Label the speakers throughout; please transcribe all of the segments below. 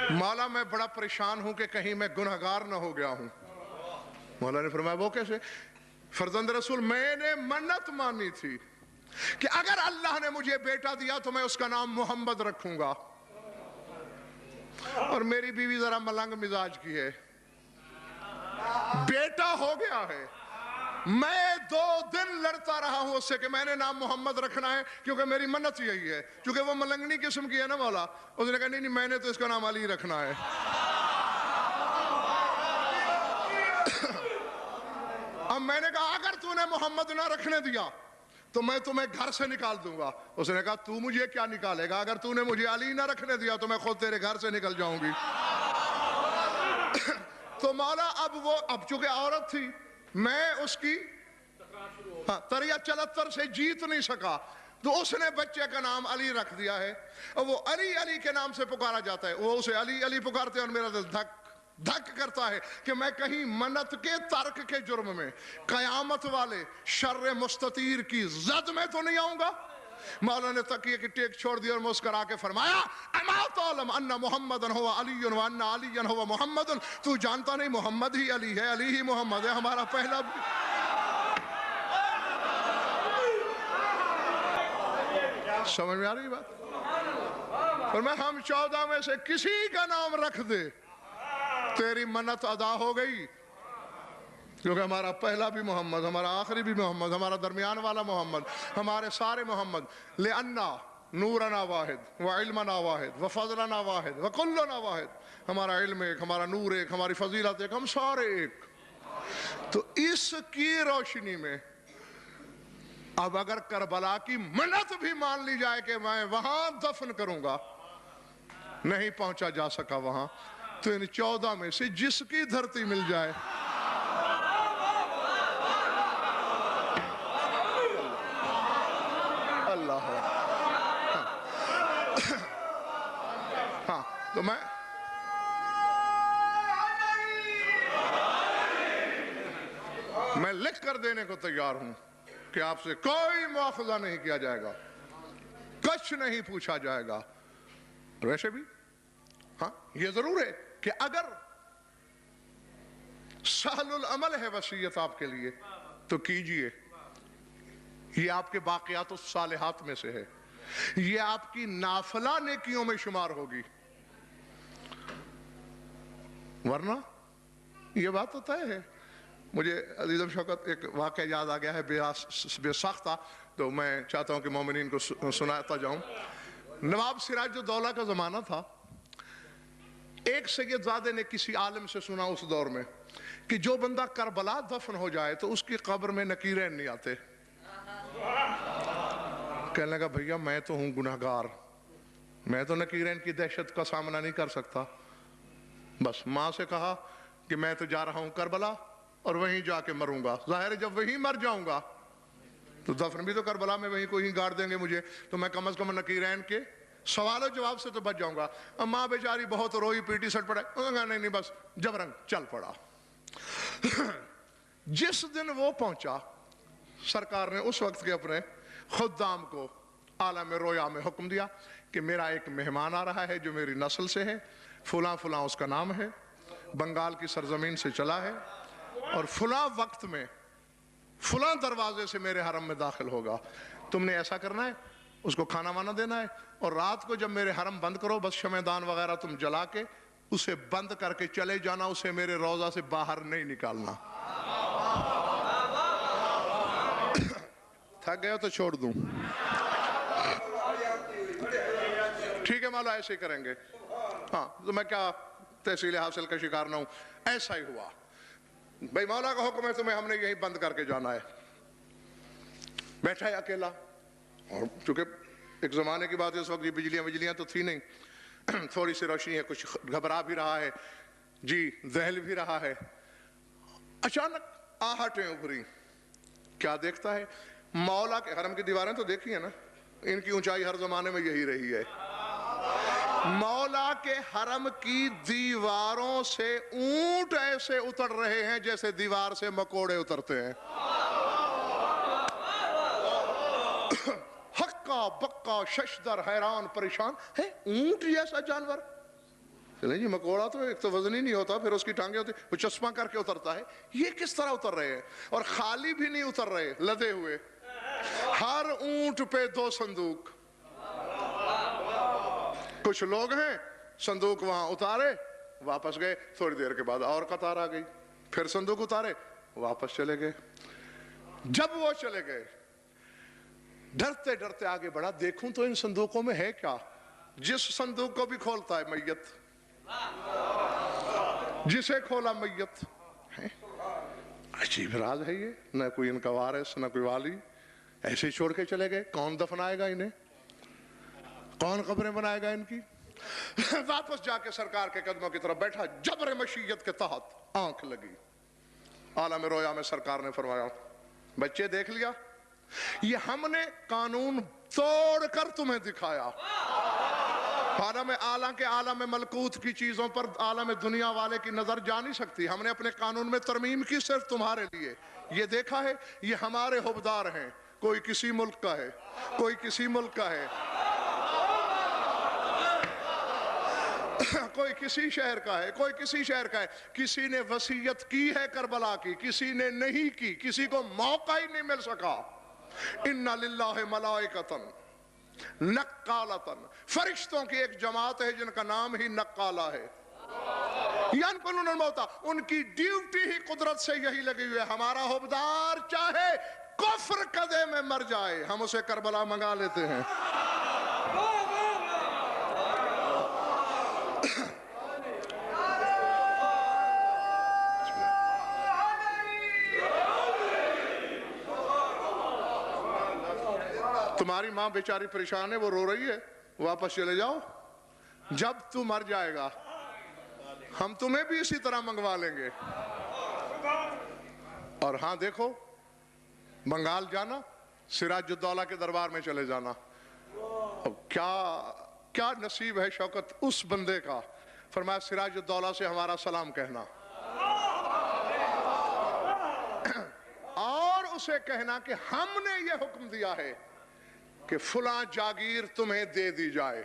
Speaker 1: مولا میں بڑا پریشان ہوں کہ کہیں میں گنہگار نہ ہو گیا ہوں۔ مولا نے فرمایا وہ کیسے؟ فرزند رسول میں نے منت مانی تھی کہ اگر اللہ نے مجھے بیٹا دیا تو میں اس کا نام محمد رکھوں گا، اور میری بیوی ذرا ملنگ مزاج کی ہے، بیٹا ہو گیا ہے، میں 2 دن لڑتا رہا ہوں اس سے کہ میں نے نام محمد رکھنا ہے کیونکہ میری منت یہی ہے، چونکہ وہ ملنگنی قسم کی ہے نا مولا، اس نے کہا نہیں میں نے تو اس کا نام علی رکھنا ہے۔ اب میں نے کہا اگر تو نے محمد نہ رکھنے دیا تو میں تمہیں گھر سے نکال دوں گا۔ اس نے کہا تو مجھے کیا نکالے گا، اگر تو نے مجھے علی نہ رکھنے دیا تو میں خود تیرے گھر سے نکل جاؤں گی۔ تو مولا اب چونکہ عورت تھی، میں اس کی تریا چلتر سے جیت نہیں سکا، تو اس نے بچے کا نام علی رکھ دیا ہے، اور وہ علی علی کے نام سے پکارا جاتا ہے، وہ اسے علی علی پکارتے ہیں، اور میرا دل دھک دھک کرتا ہے کہ میں کہیں منت کے ترک کے جرم میں قیامت والے شر مستطیر کی زد میں تو نہیں آؤں گا۔ مولا نے تکیے کی ٹیک چھوڑ دیا اور مسکرا کے فرمایا اما تعلم ان محمدن ہوا علی و ان علی ہوا محمدن، تو جانتا نہیں محمد ہی علی ہے، علی ہی محمد ہے، ہمارا پہلا سمجھ میں آ رہی بات؟ فرمایا ہم 14 میں سے کسی کا نام رکھ دے تیری منت ادا ہو گئی، کیونکہ ہمارا پہلا بھی محمد، ہمارا آخری بھی محمد، ہمارا درمیان والا محمد، ہمارے سارے محمد، لأننا نورنا واحد وعلمنا واحد وفضلنا واحد وکلنا واحد، ہمارا علم ایک، ہمارا نور ایک، ہماری فضیلت ایک، ہم سارے ایک۔ تو اس کی روشنی میں اب اگر کربلا کی منت بھی مان لی جائے کہ میں وہاں دفن کروں گا، نہیں پہنچا جا سکا وہاں، تو ان 14 میں سے جس کی دھرتی مل جائے اللہ ہاں تو میں لکھ کر دینے کو تیار ہوں کہ آپ سے کوئی مواخذہ نہیں کیا جائے گا، کچھ نہیں پوچھا جائے گا۔ ویسے بھی ہاں یہ ضرور ہے کہ اگر سہل العمل ہے وصیت آپ کے لیے تو کیجئے، یہ آپ کے باقیات الصالحات میں سے ہے، یہ آپ کی نافلہ نیکیوں میں شمار ہوگی، ورنہ یہ بات تو طے ہے۔ مجھے عزیزم شوکت ایک واقعہ یاد آ گیا ہے بے ساختہ، تو میں چاہتا ہوں کہ مومنین کو سناتا جاؤں۔ نواب سراج الدولہ کا زمانہ تھا، ایک سید زادے نے کسی عالم سے سنا اس دور میں کہ جو بندہ کربلا دفن ہو جائے تو اس کی قبر میں نکیرین نہیں آتے۔ کہنے لگا بھیا میں تو ہوں گناہگار، میں تو نکیرین کی دہشت کا سامنا نہیں کر سکتا، بس ماں سے کہا کہ میں تو جا رہا ہوں کربلا اور وہیں جا کے مروں گا، ظاہر ہے جب وہیں مر جاؤں گا تو دفن بھی تو کربلا میں وہیں کوئی گاڑ دیں گے مجھے، تو میں کم از کم نکیرین کے سوال و جواب سے تو بچ جاؤں گا۔ ماں بیچاری بہت روئی پیٹی سٹ پڑا، نہیں بس جبرنگ چل پڑا۔ جس دن وہ پہنچا، سرکار نے اس وقت کے اپنے خدام کو عالم رویا میں حکم دیا کہ میرا ایک مہمان آ رہا ہے جو میری نسل سے ہے، فلاں فلاں اس کا نام ہے، بنگال کی سرزمین سے چلا ہے، اور فلاں وقت میں فلاں دروازے سے میرے حرم میں داخل ہوگا، تم نے ایسا کرنا ہے، اس کو کھانا وانا دینا ہے، اور رات کو جب میرے حرم بند کرو بس شمعدان وغیرہ تم جلا کے اسے بند کر کے چلے جانا، اسے میرے روضہ سے باہر نہیں نکالنا۔ تھک گیا تو چھوڑ دوں؟ ٹھیک ہے مولا ایسے ہی کریں گے، ہاں تو میں کیا تحصیل حاصل کا شکار نہ ہوں، ایسا ہی ہوا۔ بھئی مولا کا حکم ہے تمہیں ہم نے یہی بند کر کے جانا ہے۔ بیٹھا ہے اکیلا، اور چونکہ ایک زمانے کی بات ہے اس وقت یہ بجلیاں تو تھی نہیں، تھوڑی سی روشنی ہے، کچھ گھبرا بھی رہا ہے، جی دہل بھی رہا ہے۔ اچانک آہٹیں ابھری، کیا دیکھتا ہے؟ مولا کے حرم کی دیواریں تو دیکھی ہیں نا، ان کی اونچائی ہر زمانے میں یہی رہی ہے۔ مولا کے حرم کی دیواروں سے اونٹ ایسے اتر رہے ہیں جیسے دیوار سے مکوڑے اترتے ہیں، ہکا بکا ششدر حیران پریشان ہے، اونٹ جیسا جانور نہیں جی مکوڑا تو ایک تو وزن ہی نہیں ہوتا، پھر اس کی ٹانگیں ہوتی، وہ چشمہ کر کے اترتا ہے. یہ کس طرح اتر رہے ہیں؟ اور خالی بھی نہیں اتر رہے، لدے ہوئے. ہر اونٹ پہ 2 صندوق. کچھ لوگ ہیں صندوق وہاں اتارے واپس گئے، تھوڑی دیر کے بعد اور قطار آ گئی، پھر صندوق اتارے واپس چلے گئے. جب وہ چلے گئے ڈرتے ڈرتے آگے بڑھا، دیکھوں تو ان صندوقوں میں ہے کیا. جس صندوق کو بھی کھولتا ہے میت، جسے کھولا میت. عجیب راز ہے یہ، نہ کوئی ان کا وارث نہ کوئی والی، ایسے ہی چھوڑ کے چلے گئے. کون دفنائے گا انہیں؟ کون قبریں بنائے گا ان کی؟ واپس جا کے سرکار کے قدموں کی طرف بیٹھا، جبر مشیت کے تحت آنکھ لگی. عالم رویا میں سرکار نے فرمایا، بچے دیکھ لیا، یہ ہم نے قانون توڑ کر تمہیں دکھایا. عالم اعلیٰ کے عالم ملکوت کی چیزوں پر عالم دنیا والے کی نظر جا نہیں سکتی. ہم نے اپنے قانون میں ترمیم کی صرف تمہارے لیے. یہ دیکھا ہے، یہ ہمارے حبدار ہیں، کوئی کسی ملک کا ہے، کوئی کسی ملک کا ہے، کوئی کسی شہر کا ہے، کوئی کسی شہر کا ہے. کسی نے وصیت کی ہے کربلا کی، کسی نے نہیں کی، کسی کو موقع ہی نہیں مل سکا. اِنَّ لِلَّهِ مَلَائِكَةً نقالتن، فرشتوں کی ایک جماعت ہے جن کا نام ہی نقالہ ہے. ینقلون الموتى، ان کی ڈیوٹی ہی قدرت سے یہی لگی ہوئی ہے. ہمارا حبدار چاہے کفر قدے میں مر جائے، ہم اسے کربلا منگا لیتے ہیں. تمہاری ماں بیچاری پریشان ہے، وہ رو رہی ہے، واپس چلے جاؤ. جب تو مر جائے گا ہم تمہیں بھی اسی طرح منگوا لیں گے. اور ہاں دیکھو، بنگال جانا، سراج الدولہ کے دربار میں چلے جانا. اب کیا نصیب ہے شوکت اس بندے کا. فرمایا سراج الدولہ سے ہمارا سلام کہنا، اور اسے کہنا کہ ہم نے یہ حکم دیا ہے کہ فلاں جاگیر تمہیں دے دی جائے.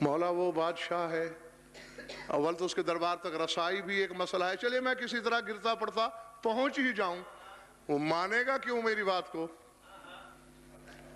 Speaker 1: مولا وہ بادشاہ ہے، اول تو اس کے دربار تک رسائی بھی ایک مسئلہ ہے. چلے میں کسی طرح گرتا پڑتا پہنچ ہی جاؤں، وہ مانے گا کیوں میری بات کو؟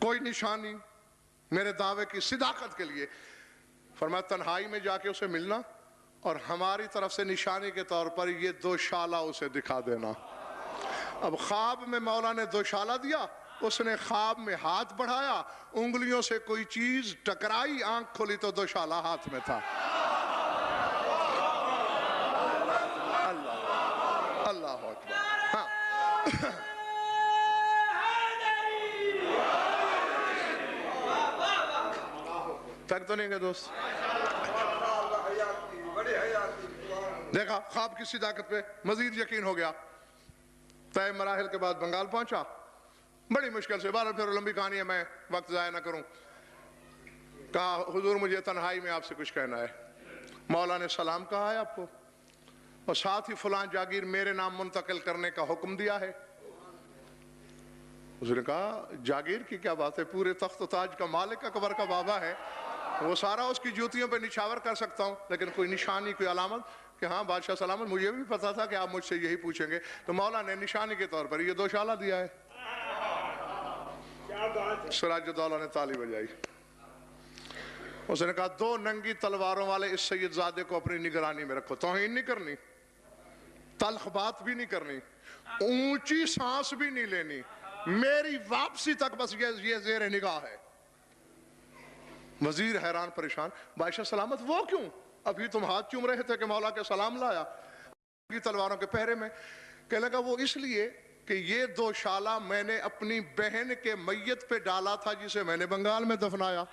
Speaker 1: کوئی نشانی میرے دعوے کی صداقت کے لیے. فرمایا تنہائی میں جا کے اسے ملنا، اور ہماری طرف سے نشانی کے طور پر یہ 2 شالہ اسے دکھا دینا. اب خواب میں مولا نے 2 شالہ دیا، اس نے خواب میں ہاتھ بڑھایا، انگلیوں سے کوئی چیز ٹکرائی، آنکھ کھولی تو 2 شالہ ہاتھ میں تھا. اللہ اللہ اکبر. ہاں تک تو نہیں گئے دوست؟ دیکھا خواب کی صداقت پہ مزید یقین ہو گیا. طے مراحل کے بعد بنگال پہنچا، بڑی مشکل سے. بہرحال پھر لمبی کہانی ہے، میں وقت ضائع نہ کروں. کہا حضور مجھے تنہائی میں آپ سے کچھ کہنا ہے. مولا نے سلام کہا ہے آپ کو، اور ساتھ ہی فلاں جاگیر میرے نام منتقل کرنے کا حکم دیا ہے. حضور نے کہا جاگیر کی کیا بات ہے، پورے تخت و تاج کا مالک اکبر کا بابا ہے، وہ سارا اس کی جوتیوں پہ نچھاور کر سکتا ہوں، لیکن کوئی نشانی کوئی علامت؟ کہ ہاں بادشاہ سلامت، مجھے بھی پتا تھا کہ آپ مجھ سے یہی پوچھیں گے. تو مولا نے نشانی کے طور پر یہ 2 شالہ دیا ہے. سراج الدولہ نے تالی بجائی. اس نے کہا 2 ننگی تلواروں والے اس سید زادے کو اپنی نگرانی میں رکھو. توہین نہیں کرنی، تلخ بات بھی نہیں کرنی، اونچی سانس بھی نہیں لینی، میری واپسی تک بس یہ زیر نگاہ ہے. وزیر حیران پریشان. بادشاہ سلامت وہ کیوں؟ ابھی تم ہاتھ چوم رہے تھے کہ مولا کے سلام لایا تلواروں کے پہرے میں. کہنے لگا وہ اس لیے کہ یہ 2 شالہ میں نے اپنی بہن کے میت پہ ڈالا تھا جسے میں نے بنگال میں دفنایا.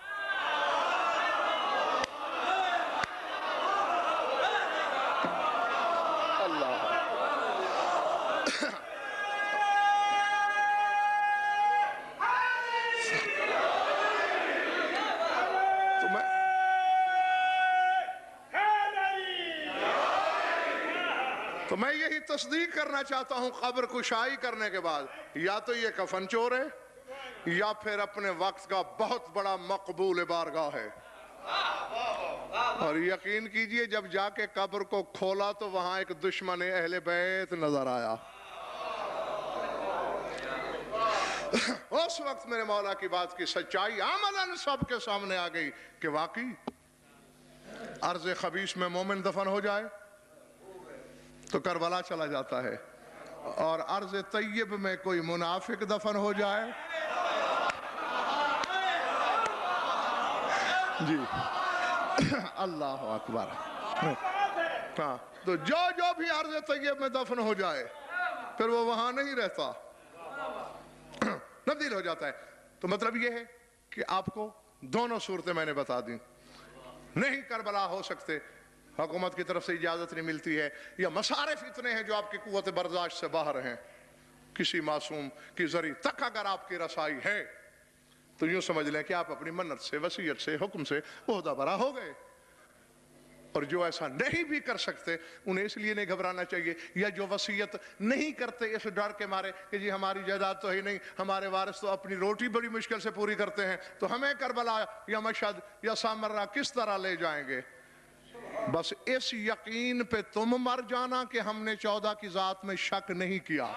Speaker 1: تو میں یہی تصدیق کرنا چاہتا ہوں قبر کشائی کرنے کے بعد، یا تو یہ کفن چور ہے یا پھر اپنے وقت کا بہت بڑا مقبول بارگاہ ہے. اور یقین کیجئے جب جا کے قبر کو کھولا تو وہاں ایک دشمن اہل بیت نظر آیا. اس وقت میرے مولا کی بات کی سچائی عملاً سب کے سامنے آ گئی کہ واقعی ارض خبیث میں مومن دفن ہو جائے تو کربلا چلا جاتا ہے، اور ارض طیب میں کوئی منافق دفن ہو جائے جی اللہ اکبر. ہاں تو جو بھی ارض طیب میں دفن ہو جائے پھر وہ وہاں نہیں رہتا، تبدیل ہو جاتا ہے. تو مطلب یہ ہے کہ آپ کو دونوں صورتیں میں نے بتا دیں. نہیں کربلا ہو سکتے، حکومت کی طرف سے اجازت نہیں ملتی ہے، یا مصارف اتنے ہیں جو آپ کی قوت برداشت سے باہر ہیں، کسی معصوم کی ذریعہ تک اگر آپ کی رسائی ہے تو یوں سمجھ لیں کہ آپ اپنی منت سے، وصیت سے، حکم سے عہدہ برا ہو گئے. اور جو ایسا نہیں بھی کر سکتے انہیں اس لیے نہیں گھبرانا چاہیے، یا جو وصیت نہیں کرتے اس ڈر کے مارے کہ جی ہماری جائیداد تو ہی نہیں، ہمارے وارث تو اپنی روٹی بڑی مشکل سے پوری کرتے ہیں، تو ہمیں کربلا یا مشہد یا سامرہ کس طرح لے جائیں گے. بس اس یقین پہ تم مر جانا کہ ہم نے 14 کی ذات میں شک نہیں کیا.